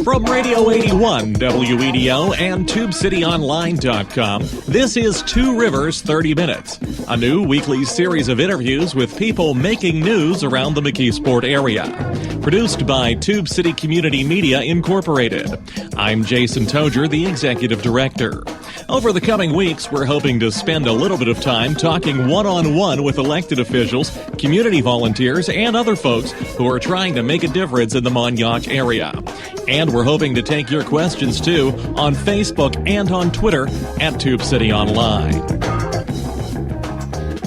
From Radio 81, WEDO, and TubeCityOnline.com, this is Two Rivers 30 Minutes, a new weekly series of interviews with people making news around the McKeesport area. Produced by Tube City Community Media Incorporated. I'm Jason Toger, the Executive Director. Over the coming weeks, we're hoping to spend a little bit of time talking one-on-one with elected officials, community volunteers, and other folks who are trying to make a difference in the Mon-Yough area. And we're hoping to take your questions, too, on Facebook and on Twitter at Tube City Online.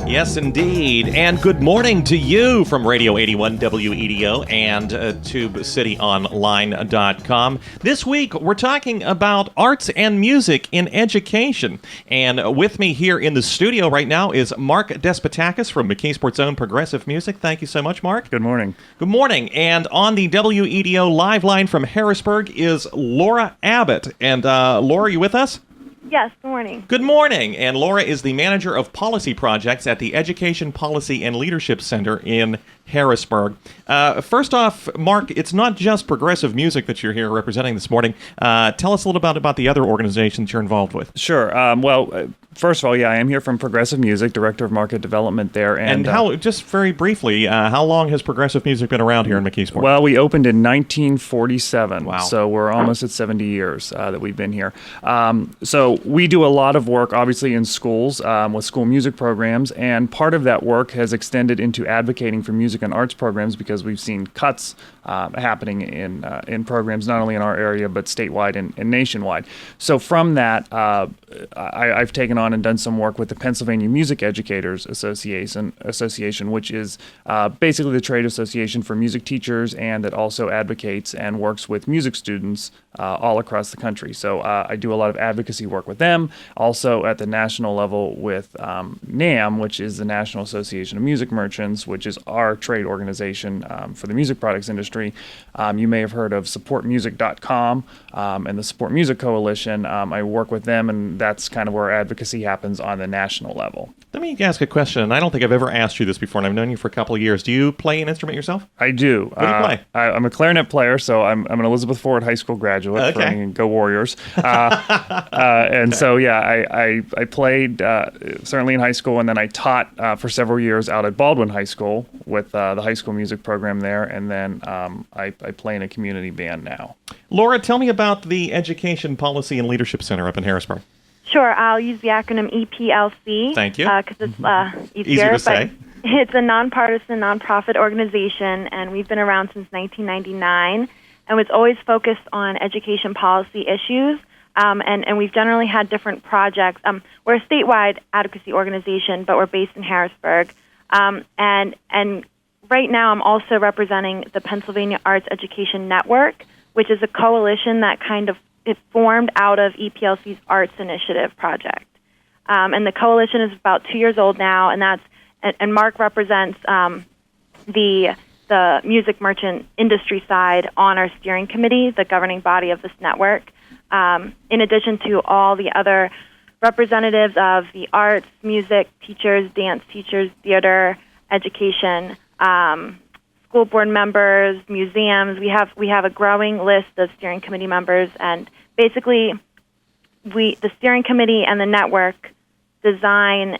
Yes, indeed. And good morning to you from Radio 81 WEDO and TubeCityOnline.com. This week, we're talking about arts and music in education. And with me here in the studio right now is Mark Despotakis from McKeesport's own Progressive Music. Thank you so much, Mark. Good morning. Good morning. And on the WEDO live line from Harrisburg is Laura Abbott. And Laura, are you with us? Yes, good morning. Good morning. And Laura is the manager of policy projects at the Education Policy and Leadership Center in Harrisburg. First off, Mark, it's not just Progressive Music that you're here representing this morning. Tell us a little bit about the other organizations you're involved with. Sure. First of all, I am here from Progressive Music, Director of Market Development there. And how, just very briefly, how long has Progressive Music been around here in McKeesport? Well, we opened in 1947. Wow. So we're almost at 70 years that we've been here. So we do a lot of work, obviously, in schools with school music programs. And part of that work has extended into advocating for music and arts programs because we've seen cuts happening in programs, not only in our area, but statewide and nationwide. So from that, I've taken on and done some work with the Pennsylvania Music Educators Association, which is basically the trade association for music teachers and that also advocates and works with music students all across the country. So I do a lot of advocacy work with them. Also at the national level with NAM, which is the National Association of Music Merchants, which is our trade organization for the music products industry. You may have heard of supportmusic.com and the Support Music Coalition. I work with them, and that's kind of where advocacy happens on the national level. Let me ask a question, and I don't think I've ever asked you this before, and I've known you for a couple of years. Do you play an instrument yourself? I do. What do you play? I'm a clarinet player, so I'm an Elizabeth Ford High School graduate. Okay. Go Warriors. So, I played certainly in high school, and then I taught for several years out at Baldwin High School with the high school music program there, and then I play in a community band now. Laura, tell me about the Education Policy and Leadership Center up in Harrisburg. Sure, I'll use the acronym EPLC. Thank you. Because it's easier to say. It's a nonpartisan, nonprofit organization, and we've been around since 1999, and it's always focused on education policy issues, and we've generally had different projects. We're a statewide advocacy organization, but we're based in Harrisburg, and right now I'm also representing the Pennsylvania Arts Education Network, which is a coalition that it formed out of EPLC's Arts Initiative project. And the coalition is about 2 years old now, and Mark represents the music merchant industry side on our steering committee, the governing body of this network, in addition to all the other representatives of the arts, music teachers, dance teachers, theater, education, school board members, museums. We have a growing list of steering committee members, and basically the steering committee and the network design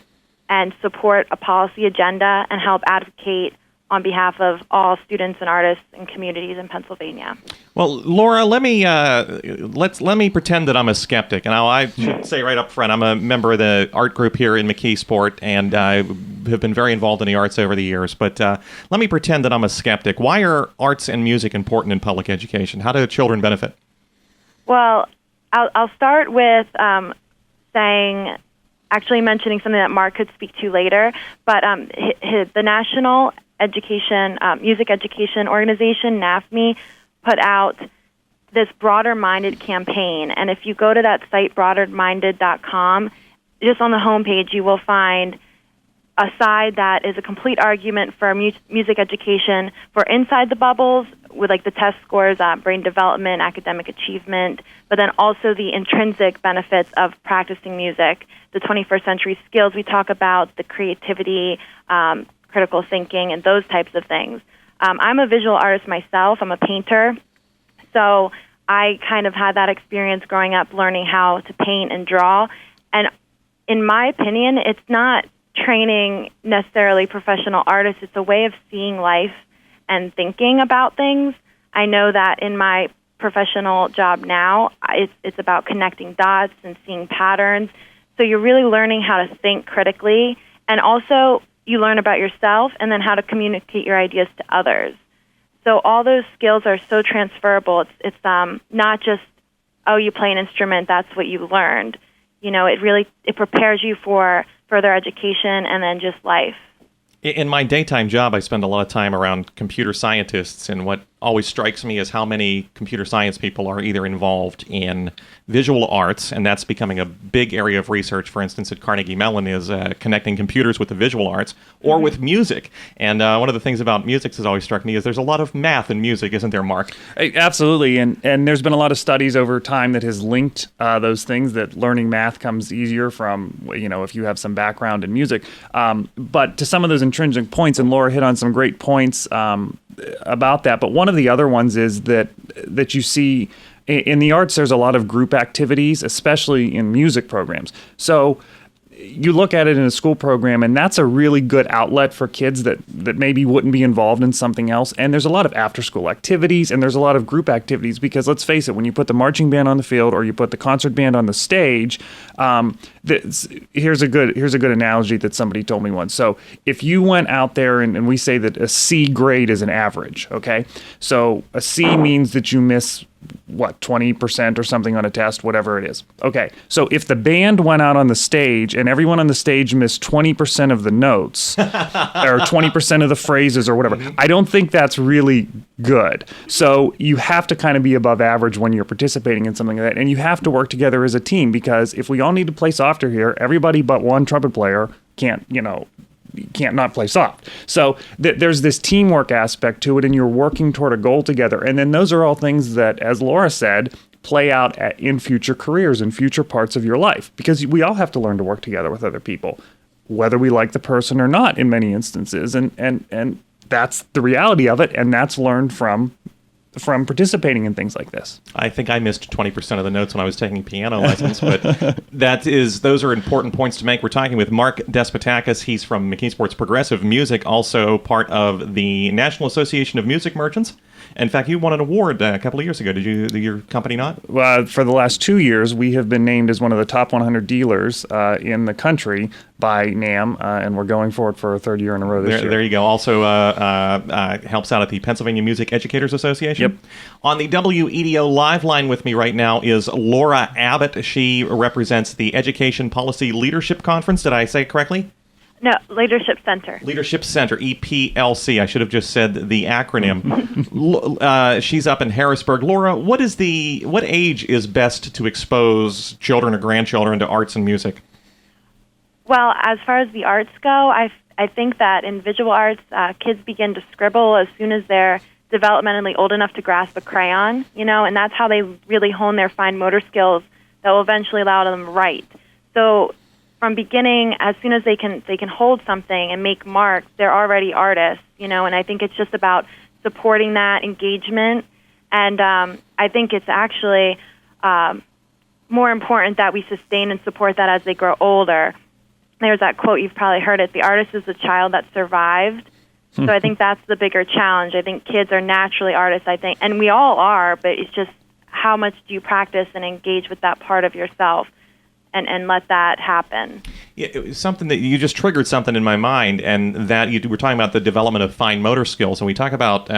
and support a policy agenda and help advocate on behalf of all students and artists and communities in Pennsylvania. Well, Laura, let me pretend that I'm a skeptic. And I should say right up front, I'm a member of the art group here in McKeesport, and I have been very involved in the arts over the years. But let me pretend that I'm a skeptic. Why are arts and music important in public education? How do children benefit? Well, I'll start with mentioning something that Mark could speak to later. But the National Music Education Organization, NAFME, put out this Broader-Minded campaign. And if you go to that site, broaderminded.com, just on the homepage, you will find a side that is a complete argument for music education for inside the bubbles with like the test scores, brain development, academic achievement, but then also the intrinsic benefits of practicing music, the 21st century skills we talk about, the creativity, critical thinking, and those types of things. I'm a visual artist myself. I'm a painter. So I kind of had that experience growing up learning how to paint and draw. And in my opinion, it's not training necessarily professional artists. It's a way of seeing life and thinking about things. I know that in my professional job now, it's about connecting dots and seeing patterns. So you're really learning how to think critically, and also you learn about yourself and then how to communicate your ideas to others. So all those skills are so transferable. It's not just, oh, you play an instrument, that's what you learned. You know, it prepares you for further education and then just life. In my daytime job, I spend a lot of time around computer scientists, and what always strikes me is how many computer science people are either involved in visual arts, and that's becoming a big area of research, for instance, at Carnegie Mellon, is connecting computers with the visual arts, or with music. And one of the things about music that's always struck me is there's a lot of math in music, isn't there, Mark? Absolutely, and there's been a lot of studies over time that has linked those things, that learning math comes easier from, if you have some background in music. But to some of those intrinsic points, and Laura hit on some great points about that, but one of the other ones is that you see in the arts, there's a lot of group activities, especially in music programs. So you look at it in a school program, and that's a really good outlet for kids that maybe wouldn't be involved in something else. And there's a lot of after-school activities, and there's a lot of group activities, because let's face it, when you put the marching band on the field or you put the concert band on the stage, here's a good analogy that somebody told me once. So if you went out there and we say that a C grade is an average, okay? So a C means that you miss 20% or something on a test, whatever it is. Okay, so if the band went out on the stage and everyone on the stage missed 20% of the notes or 20% of the phrases or whatever, I don't think that's really good. So you have to kind of be above average when you're participating in something like that, and you have to work together as a team, because if we all need to play softer here, everybody but one trumpet player can't not play soft. So there's this teamwork aspect to it, and you're working toward a goal together. And then those are all things that, as Laura said, play out in future careers and future parts of your life, because we all have to learn to work together with other people, whether we like the person or not in many instances. And that's the reality of it, and that's learned from participating in things like this. I think I missed 20% of the notes when I was taking piano lessons, but those are important points to make. We're talking with Mark Despotakis. He's from McKeesport's Progressive Music, also part of the National Association of Music Merchants. In fact, you won an award a couple of years ago. Did your company not? Well, for the last 2 years, we have been named as one of the top 100 dealers in the country by NAM, and we're going for it for a third year in a row this year. There you go. Also helps out at the Pennsylvania Music Educators Association. Yep. On the WEDO live line with me right now is Laura Abbott. She represents the Education Policy Leadership Conference. Did I say it correctly? No, Leadership Center. Leadership Center, EPLC. I should have just said the acronym. She's up in Harrisburg. Laura, what age is best to expose children or grandchildren to arts and music? Well, as far as the arts go, I think that in visual arts, kids begin to scribble as soon as they're developmentally old enough to grasp a crayon, and that's how they really hone their fine motor skills that will eventually allow them to write. So from beginning, as soon as they can hold something and make marks, they're already artists, and I think it's just about supporting that engagement. And I think it's actually more important that we sustain and support that as they grow older. There's that quote, you've probably heard it, the artist is the child that survived. So I think that's the bigger challenge. I think kids are naturally artists, and we all are, but it's just how much do you practice and engage with that part of yourself and let that happen. Yeah, it was something that you just triggered something in my mind, and that you were talking about the development of fine motor skills, and we talk about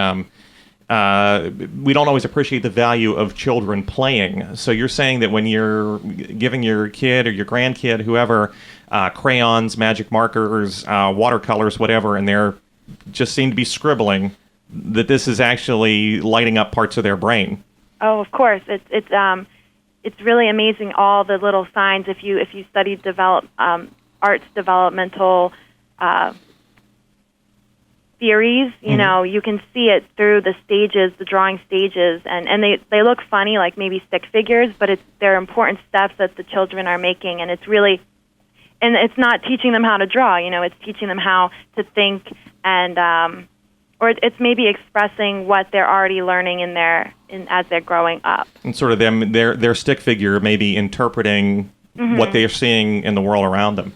we don't always appreciate the value of children playing. So you're saying that when you're giving your kid or your grandkid, whoever, crayons, magic markers, watercolors, whatever, and they're just seem to be scribbling, that this is actually lighting up parts of their brain. Oh, of course. It's really amazing, all the little signs. If you study arts developmental theories, you can see it through the stages, the drawing stages, and they look funny, like maybe stick figures, but they're important steps that the children are making, and it's not teaching them how to draw, it's teaching them how to think and it's maybe expressing what they're already learning as they're growing up. And sort of their stick figure maybe interpreting what they're seeing in the world around them.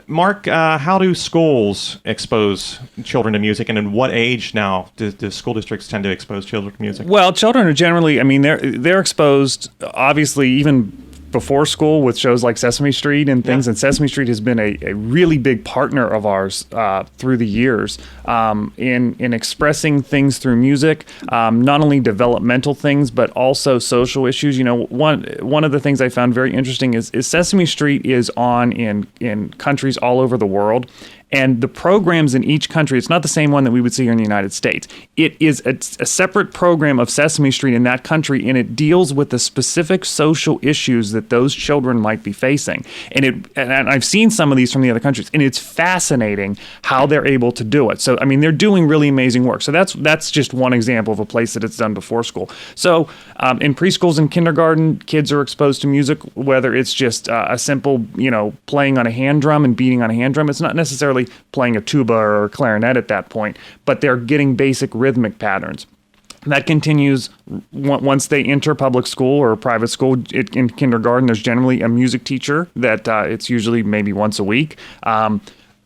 Mark, how do schools expose children to music, and in what age now do school districts tend to expose children to music? Well, children are generally, they're exposed, obviously, even before school with shows like Sesame Street and things, and Sesame Street has been a really big partner of ours through the years in expressing things through music, not only developmental things but also social issues. One of the things I found very interesting is Sesame Street is on in countries all over the world. And the programs in each country, it's not the same one that we would see here in the United States. It is a separate program of Sesame Street in that country, and it deals with the specific social issues that those children might be facing. And I've seen some of these from the other countries, and it's fascinating how they're able to do it. So, they're doing really amazing work. So that's just one example of a place that it's done before school. So in preschools and kindergarten, kids are exposed to music, whether it's just a simple, playing on a hand drum and beating on a hand drum. It's not necessarily playing a tuba or a clarinet at that point, but they're getting basic rhythmic patterns. That continues once they enter public school or private school. In kindergarten, there's generally a music teacher that it's usually maybe once a week,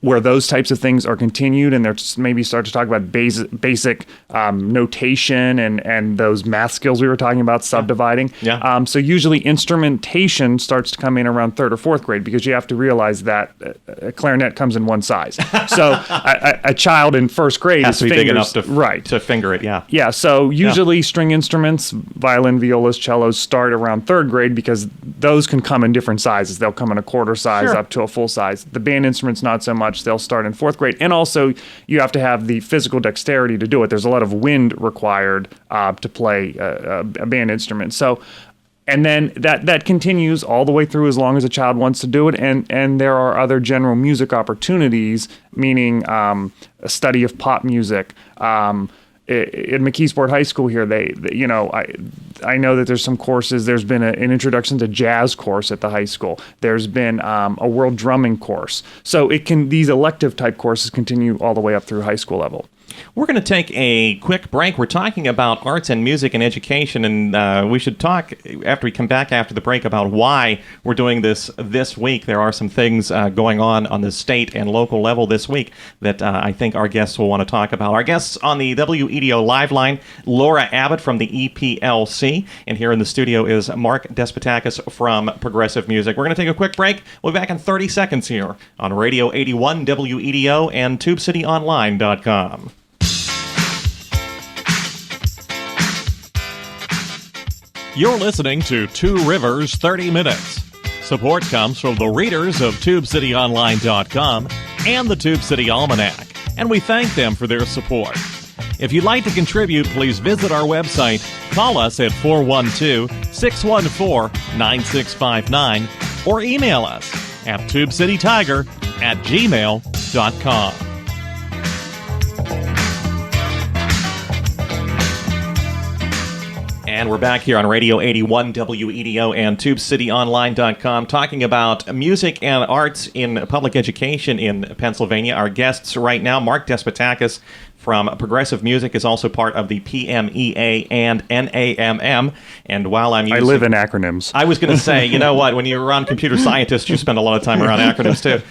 where those types of things are continued, and they're maybe start to talk about basic notation and those math skills we were talking about, subdividing. So usually instrumentation starts to come in around third or fourth grade, because you have to realize that a clarinet comes in one size. So a child in first grade has to be big enough to finger it. Yeah. So usually string instruments, violin, violas, cellos, start around third grade, because those can come in different sizes. They'll come in a quarter size up to a full size. The band instruments, not so much. They'll start in fourth grade. And also, you have to have the physical dexterity to do it. There's a lot of wind required to play a band instrument. So, and then that continues all the way through as long as a child wants to do it. And there are other general music opportunities, meaning a study of pop music. At McKeesport High School here, I know that there's some courses. There's been an introduction to jazz course at the high school. There's been a world drumming course. So these elective type courses continue all the way up through high school level. We're going to take a quick break. We're talking about arts and music and education, and we should talk after we come back after the break about why we're doing this week. There are some things going on the state and local level this week that I think our guests will want to talk about. Our guests on the WEDO Live Line, Laura Abbott from the EPLC, and here in the studio is Mark Despotakis from Progressive Music. We're going to take a quick break. We'll be back in 30 seconds here on Radio 81 WEDO and TubeCityOnline.com. You're listening to Two Rivers 30 Minutes. Support comes from the readers of TubeCityOnline.com and the Tube City Almanac, and we thank them for their support. If you'd like to contribute, please visit our website, call us at 412-614-9659, or email us at tubecitytiger@gmail.com. And we're back here on Radio 81 WEDO and TubeCityOnline.com talking about music and arts in public education in Pennsylvania. Our guests right now, Mark Despotakis from Progressive Music, is also part of the PMEA and NAMM. And while I live in acronyms. I was going to say, you know what, when you're around computer scientists, you spend a lot of time around acronyms too.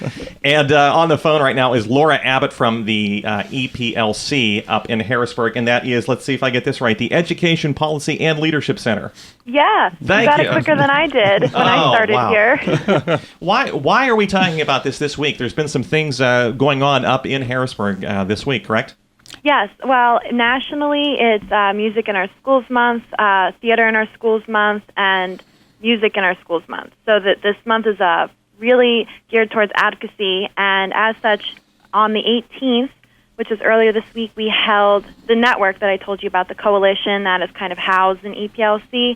And on the phone right now is Laura Abbott from the EPLC up in Harrisburg, and that is, let's see if I get this right, the Education Policy and Leadership Center. Yeah, Thank you got you. it quicker than I did when I started here. Why are we talking about this week? There's been some things going on up in Harrisburg this week, correct? Yes. Well, nationally, it's Music in Our Schools Month, Theater in Our Schools Month, and Music in Our Schools Month. So that this month is really geared towards advocacy, and as such, on the 18th, which is earlier this week, we held the network that I told you about, the coalition that is kind of housed in EPLC.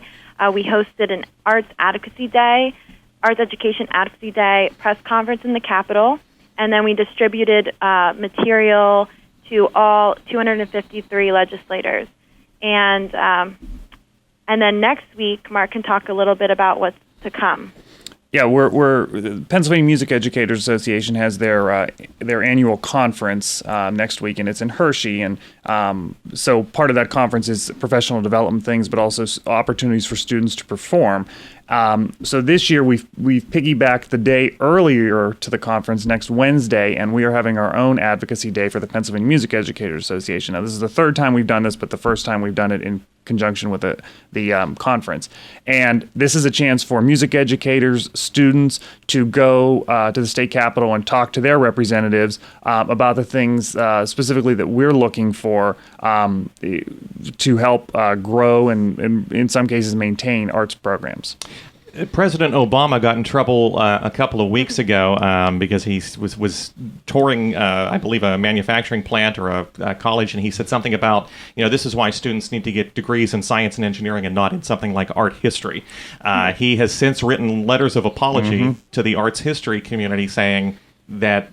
We hosted an Arts Education Advocacy Day press conference in the Capitol, and then we distributed material to all 253 legislators. And then next week, Mark can talk a little bit about what's to come. Yeah, we're the Pennsylvania Music Educators Association has their annual conference next week, and it's in Hershey. And so part of that conference is professional development things, but also opportunities for students to perform. So this year we've piggybacked the day earlier to the conference next Wednesday, and we are having our own advocacy day for the Pennsylvania Music Educators Association. Now, this is the third time we've done this, but the first time we've done it in conjunction with the conference. And this is a chance for music educators, students to go to the state capitol and talk to their representatives about the things specifically that we're looking for to help grow and in some cases maintain arts programs. President Obama got in trouble a couple of weeks ago because he was touring, I believe, a manufacturing plant or a college, and he said something about, this is why students need to get degrees in science and engineering and not in something like art history. He has since written letters of apology to the arts history community saying that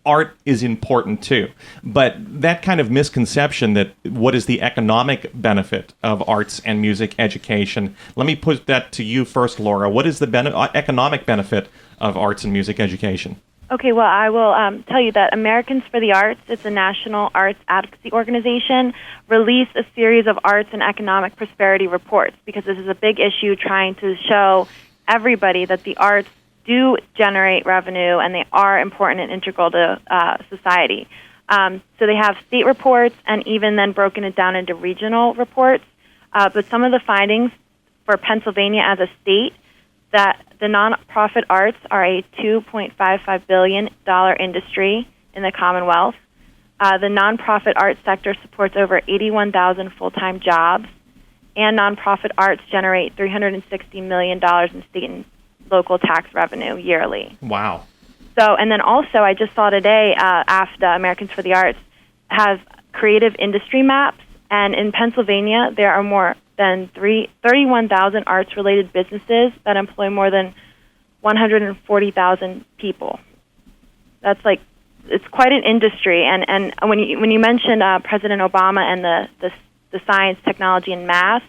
art is important too. But that kind of misconception that what is the economic benefit of arts and music education, let me put that to you first, Laura. What is the economic benefit of arts and music education? Okay, well, I will tell you that Americans for the Arts, it's a national arts advocacy organization, released a series of arts and economic prosperity reports because this is a big issue trying to show everybody that the arts do generate revenue, and they are important and integral to society. So they have state reports and even then broken it down into regional reports. But some of the findings for Pennsylvania as a state, that the nonprofit arts are a $2.55 billion industry in the Commonwealth. The nonprofit arts sector supports over 81,000 full-time jobs, and nonprofit arts generate $360 million in state and local tax revenue yearly. Wow. So, and then also, I just saw today, AFTA, Americans for the Arts, has creative industry maps, and in Pennsylvania, there are more than 31,000 arts-related businesses that employ more than 140,000 people. That's it's quite an industry, and when you mentioned President Obama and the science, technology, and math,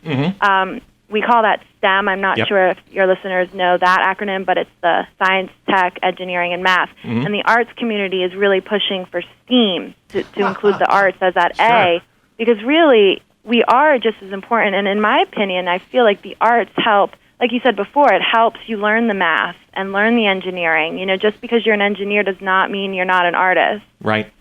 we call that STEM. I'm not sure if your listeners know that acronym, but it's the science, tech, engineering, and math. And the arts community is really pushing for STEAM to include the arts as that A, because really we are just as important. And in my opinion, I feel like the arts help, like you said before, it helps you learn the math and learn the engineering. Just because you're an engineer does not mean you're not an artist. Right.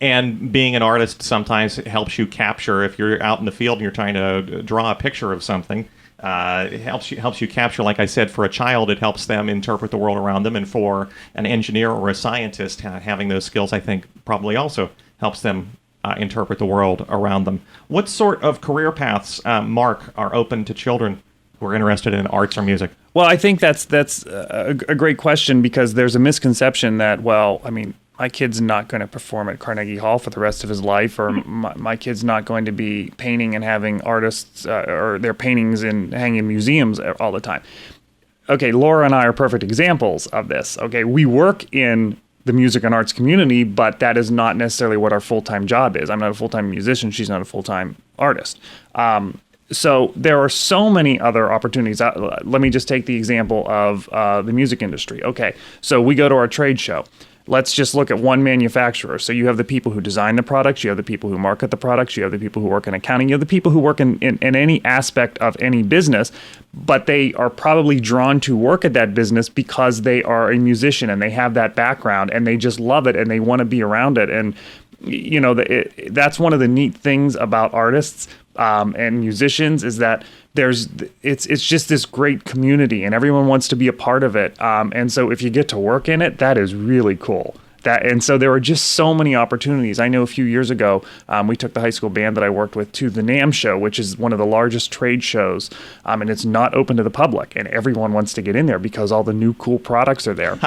And being an artist sometimes helps you capture, if you're out in the field and you're trying to draw a picture of something, it helps you capture, like I said, for a child, it helps them interpret the world around them. And for an engineer or a scientist, having those skills, I think, probably also helps them interpret the world around them. What sort of career paths, Mark, are open to children who are interested in arts or music? Well, I think that's a great question, because there's a misconception that, my kid's not going to perform at Carnegie Hall for the rest of his life, or my kid's not going to be painting and having artists or their paintings and hanging in museums all the time. Okay, Laura and I are perfect examples of this. Okay, we work in the music and arts community, but that is not necessarily what our full-time job is. I'm not a full-time musician. She's not a full-time artist. So there are so many other opportunities. Let me just take the example of the music industry. Okay, so we go to our trade show. Let's just look at one manufacturer. So you have the people who design the products, you have the people who market the products, you have the people who work in accounting, you have the people who work in any aspect of any business, but they are probably drawn to work at that business because they are a musician and they have that background and they just love it and they want to be around it. And that's one of the neat things about artists and musicians, is that it's just this great community and everyone wants to be a part of it. And so if you get to work in it, that is really cool. And so there were just so many opportunities. I know a few years ago, we took the high school band that I worked with to the NAMM show, which is one of the largest trade shows, and it's not open to the public, and everyone wants to get in there because all the new cool products are there.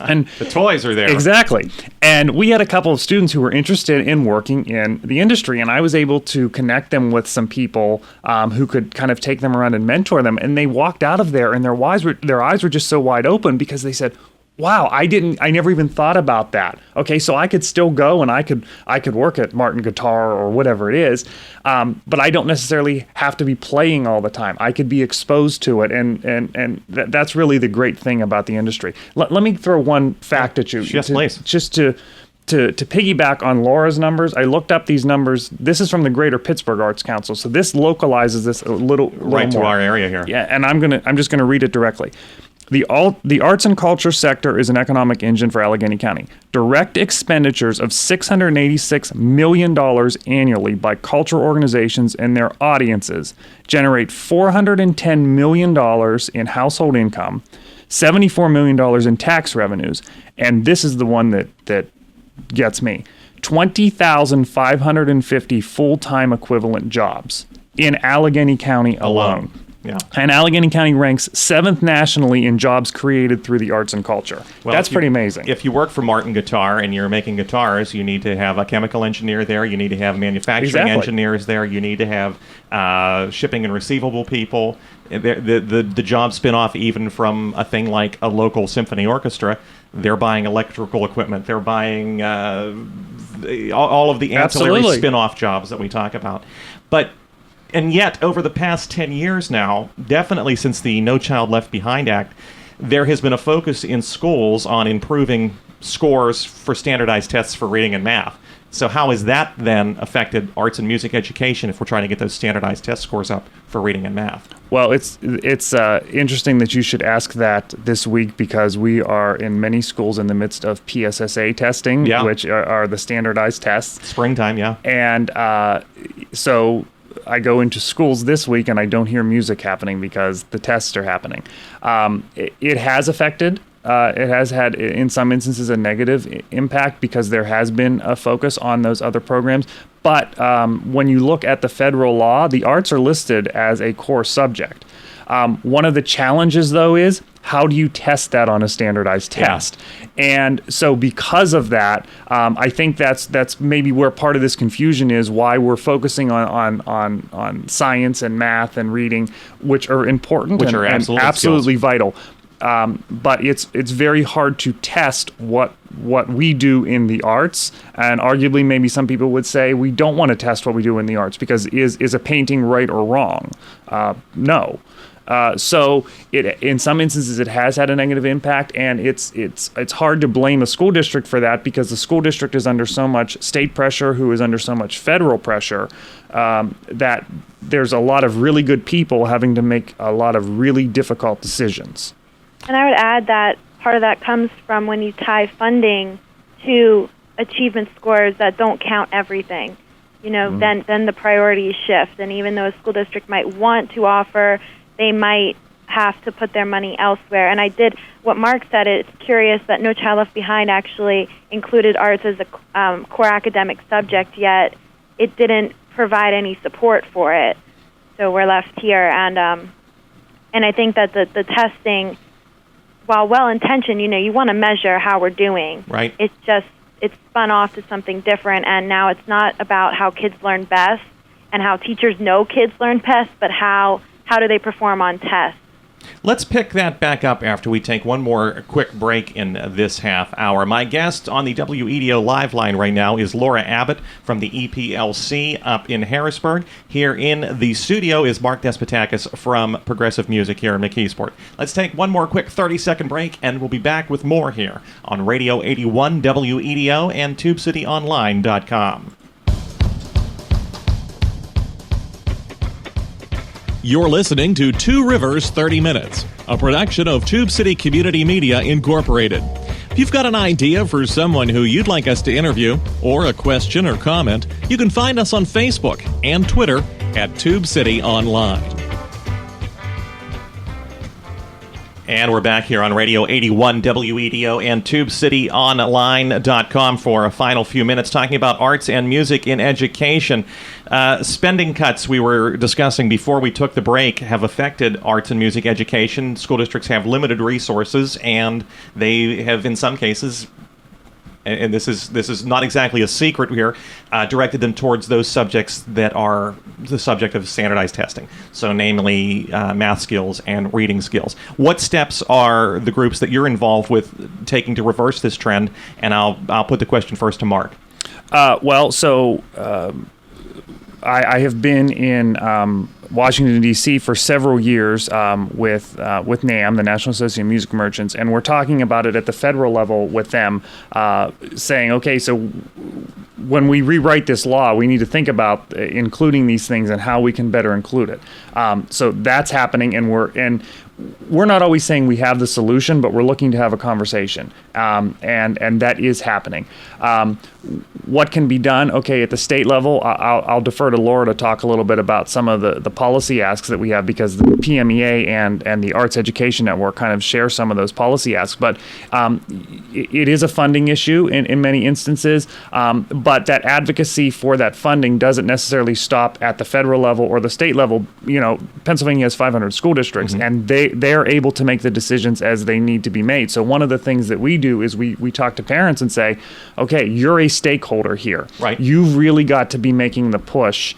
And the toys are there. Exactly. And we had a couple of students who were interested in working in the industry, and I was able to connect them with some people who could kind of take them around and mentor them, and they walked out of there, and their eyes were just so wide open because they said, wow, I never even thought about that. Okay, so I could still go and I could work at Martin Guitar or whatever it is, but I don't necessarily have to be playing all the time. I could be exposed to it, and that's really the great thing about the industry. Let me throw one fact at you. Yes, please. Just to piggyback on Laura's numbers, I looked up these numbers. This is from the Greater Pittsburgh Arts Council, so this localizes this a little right more. To our area here. Yeah, and I'm just gonna read it directly. The arts and culture sector is an economic engine for Allegheny County. Direct expenditures of $686 million annually by cultural organizations and their audiences generate $410 million in household income, $74 million in tax revenues, and this is the one that gets me, 20,550 full-time equivalent jobs in Allegheny County alone. Yeah. And Allegheny County ranks 7th nationally in jobs created through the arts and culture. Well, that's pretty amazing. If you work for Martin Guitar and you're making guitars, you need to have a chemical engineer there. You need to have manufacturing engineers there. You need to have shipping and receivable people. The jobs spin off even from a thing like a local symphony orchestra. They're buying electrical equipment. They're buying all of the ancillary spin-off jobs that we talk about. And yet, over the past 10 years now, definitely since the No Child Left Behind Act, there has been a focus in schools on improving scores for standardized tests for reading and math. So how has that then affected arts and music education if we're trying to get those standardized test scores up for reading and math? Well, it's interesting that you should ask that this week because we are in many schools in the midst of PSSA testing, which are the standardized tests. Springtime, yeah. And so I go into schools this week and I don't hear music happening because the tests are happening. It has affected. It has had, in some instances, a negative impact because there has been a focus on those other programs. But when you look at the federal law, the arts are listed as a core subject. One of the challenges, though, is how do you test that on a standardized test? And so because of that, I think that's maybe where part of this confusion is, why we're focusing on science and math and reading, which are important and absolutely vital. But it's very hard to test what we do in the arts, and arguably maybe some people would say we don't want to test what we do in the arts because is a painting right or wrong? No. So in some instances it has had a negative impact, and it's hard to blame a school district for that because the school district is under so much state pressure, who is under so much federal pressure, that there's a lot of really good people having to make a lot of really difficult decisions. And I would add that part of that comes from when you tie funding to achievement scores that don't count everything. Then the priorities shift. And even though a school district might want to offer, they might have to put their money elsewhere. And I did what Mark said. It's curious that No Child Left Behind actually included arts as a core academic subject, yet it didn't provide any support for it. So we're left here. And I think that the testing, while well-intentioned, you want to measure how we're doing. Right. It's spun off to something different, and now it's not about how kids learn best and how teachers know kids learn best, but how do they perform on tests. Let's pick that back up after we take one more quick break in this half hour. My guest on the WEDO live line right now is Laura Abbott from the EPLC up in Harrisburg. Here in the studio is Mark Despotakis from Progressive Music here in McKeesport. Let's take one more quick 30-second break, and we'll be back with more here on Radio 81 WEDO and TubeCityOnline.com. You're listening to Two Rivers 30 Minutes, a production of Tube City Community Media Incorporated. If you've got an idea for someone who you'd like us to interview, or a question or comment, you can find us on Facebook and Twitter at Tube City Online. And we're back here on Radio 81 WEDO and TubeCityOnline.com for a final few minutes talking about arts and music in education. Spending cuts we were discussing before we took the break have affected arts and music education. School districts have limited resources, and they have, in some cases, and this is not exactly a secret here, directed them towards those subjects that are the subject of standardized testing. So namely math skills and reading skills. What steps are the groups that you're involved with taking to reverse this trend? And I'll put the question first to Mark. I have been in Washington, D.C. for several years with NAM, the National Association of Music Merchants, and we're talking about it at the federal level with them, saying, okay, so when we rewrite this law, we need to think about including these things and how we can better include it. So that's happening, and we're not always saying we have the solution, but we're looking to have a conversation, and that is happening. What can be done? Okay, at the state level, I'll defer to Laura to talk a little bit about some of the policy asks that we have, because the PMEA and the Arts Education Network kind of share some of those policy asks. But it is a funding issue in many instances, but that advocacy for that funding doesn't necessarily stop at the federal level or the state level. Pennsylvania has 500 school districts, and they're able to make the decisions as they need to be made. So one of the things that we do is we talk to parents and say, okay, you're a stakeholder here. Right. You've really got to be making the push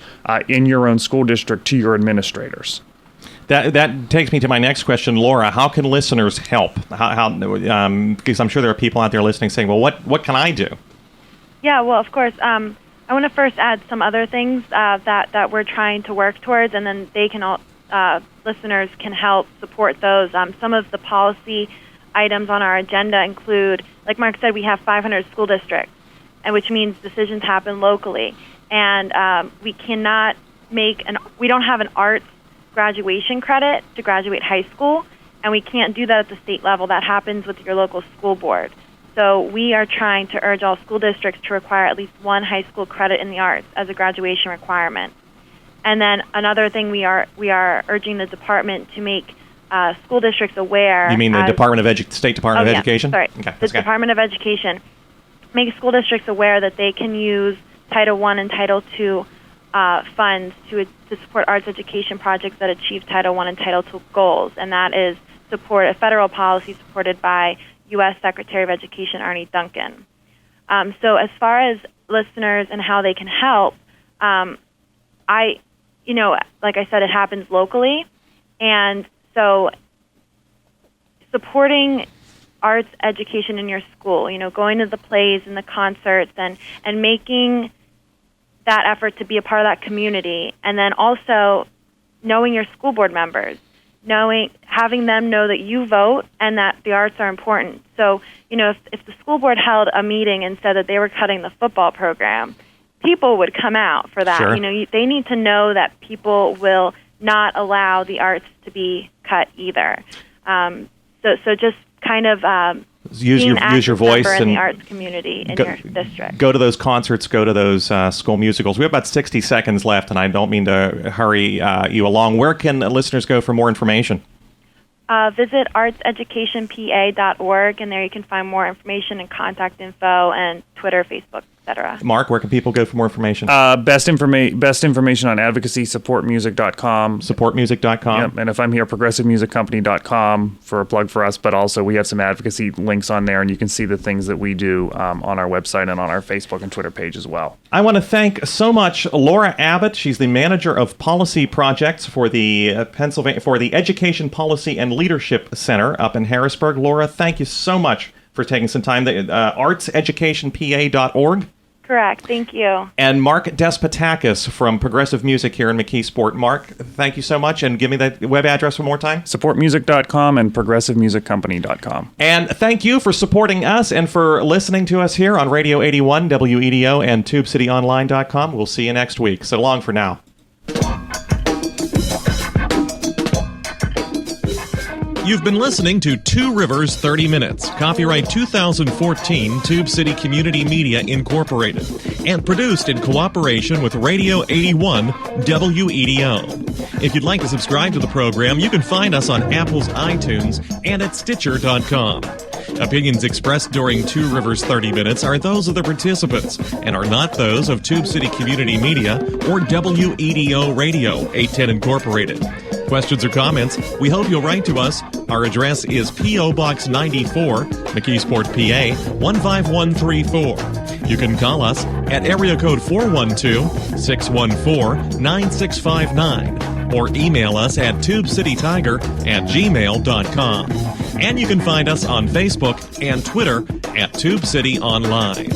in your own school district to your administrators. That takes me to my next question, Laura. How can listeners help? Because I'm sure there are people out there listening saying, well, what can I do? Yeah, well, of course. I want to first add some other things that we're trying to work towards, and then they can all listeners can help support those. Some of the policy items on our agenda include, like Mark said, we have 500 school districts, and which means decisions happen locally. And we cannot we don't have an arts graduation credit to graduate high school, and we can't do that at the state level. That happens with your local school board. So we are trying to urge all school districts to require at least one high school credit in the arts as a graduation requirement. And then another thing, we are urging the department to make school districts aware. You mean the State Department of Education? Sorry, okay, the Department of Education. Make school districts aware that they can use Title I and Title II funds to support arts education projects that achieve Title I and Title II goals, and that is a federal policy supported by U.S. Secretary of Education Arne Duncan. So as far as listeners and how they can help, like I said, it happens locally, and so supporting arts education in your school, going to the plays and the concerts and making that effort to be a part of that community, and then also knowing your school board members, having them know that you vote and that the arts are important. So, if the school board held a meeting and said that they were cutting the football program, people would come out for that. Sure. They need to know that people will not allow the arts to be cut either. So just kind of use your voice in and the arts community in your district. Go to those concerts, go to those school musicals. We have about 60 seconds left, and I don't mean to hurry you along. Where can listeners go for more information? Visit artseducationpa.org, and there you can find more information and contact info and Twitter, Facebook, etc. Mark, where can people go for more information? Best information on advocacy, supportmusic.com. Supportmusic.com. Yep. And if I'm here, progressivemusiccompany.com for a plug for us, but also we have some advocacy links on there, and you can see the things that we do on our website and on our Facebook and Twitter page as well. I want to thank so much Laura Abbott. She's the manager of policy projects for the Education Policy and Leadership Center up in Harrisburg. Laura, thank you so much for taking some time. Artseducationpa.org. Correct. Thank you. And Mark Despotakis from Progressive Music here in McKeesport. Mark, thank you so much. And give me that web address one more time. Supportmusic.com and progressivemusiccompany.com. And thank you for supporting us and for listening to us here on Radio 81, WEDO, and TubeCityOnline.com. We'll see you next week. So long for now. You've been listening to Two Rivers 30 Minutes, copyright 2014 Tube City Community Media Incorporated, and produced in cooperation with Radio 81 WEDO. If you'd like to subscribe to the program, you can find us on Apple's iTunes and at Stitcher.com. Opinions expressed during Two Rivers 30 Minutes are those of the participants and are not those of Tube City Community Media or WEDO Radio 810 Incorporated. questions or comments, we hope you'll write to us. Our address is P.O. Box 94, McKeesport, PA 15134. You can call us at area code 412-614-9659 or email us at tubecitytiger@gmail.com. And you can find us on Facebook and Twitter at Tube City Online.